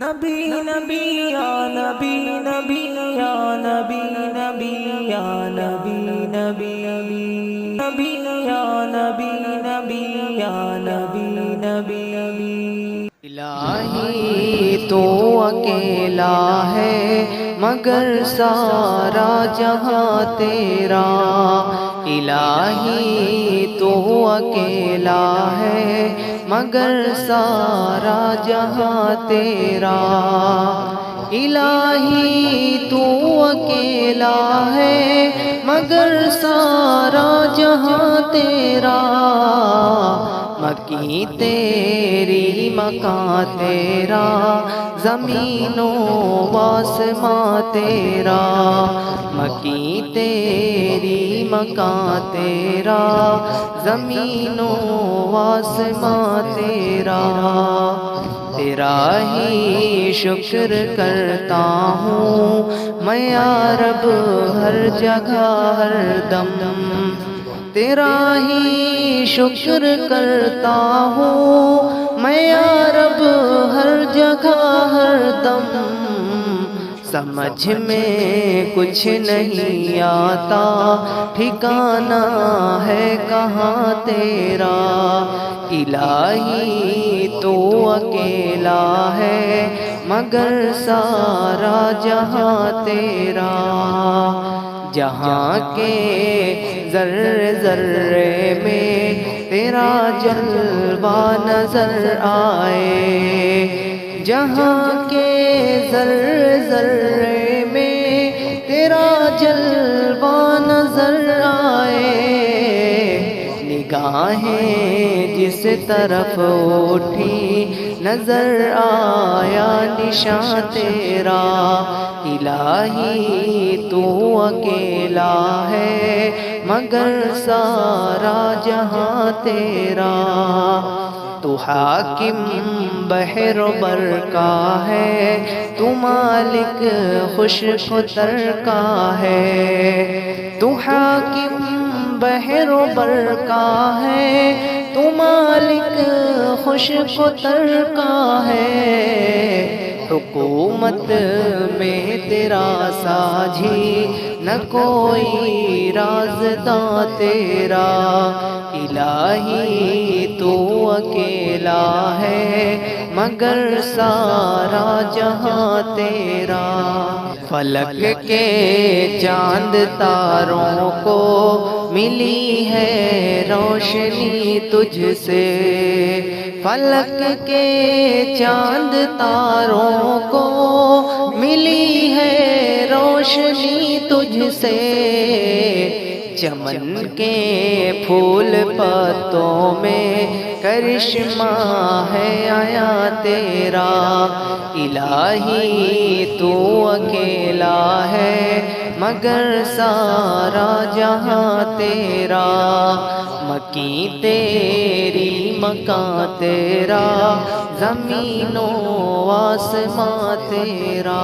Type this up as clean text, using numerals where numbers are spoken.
نبی نبی یا نبی نبی یا نبی نبی یا نبی نبی نبی یا نبی نبی یا نبی نبی الہی تو اکیلا ہے مگر سارا جہاں تیرا، الہی تو اکیلا ہے مگر سارا جہاں تیرا، الہی تو اکیلا ہے مگر سارا جہاں تیرا، مکی تیری مکان تیرا، زمین و آسمان تیرا، مکی تیری مکان تیرا، زمین و آسمان تیرا، تیرا ہی شکر کرتا ہوں میں یا رب ہر جگہ ہر دم، تیرا ہی شکر کرتا ہوں میں یا رب ہر جگہ ہر دم، سمجھ میں کچھ نہیں آتا ٹھکانہ ہے کہاں تیرا، الہی تو اکیلا ہے مگر سارا جہاں تیرا، جہاں کے ذرے ذرے میں تیرا جلوہ نظر آئے، جہاں کے ذرے ذرے میں تیرا جلوہ نظر آئے، نگاہیں جس طرف اٹھی نظر آیا نشان تیرا، الہی تو اکیلا ہے مگر سارا جہاں تیرا، تو حاکم بحر و بر کا ہے، تو مالک خشک و تر کا ہے، تو حاکم بحر و بر کا ہے، تو مالک خشک و تر کا ہے، حکومت میں تیرا ساجھی نہ کوئی رازداں تیرا، الہی تو اکیلا ہے مگر سارا جہاں تیرا، فلک کے چاند تاروں کو ملی ہے روشنی تجھ سے، فلک کے چاند تاروں کو ملی ہے روشنی تجھ سے، چمن کے پھول پتوں میں کرشمہ ہے آیا تیرا، الہی تو اکیلا ہے مگر سارا جہاں تیرا، مکی تیری مکان تیرا، زمین و آسمان تیرا۔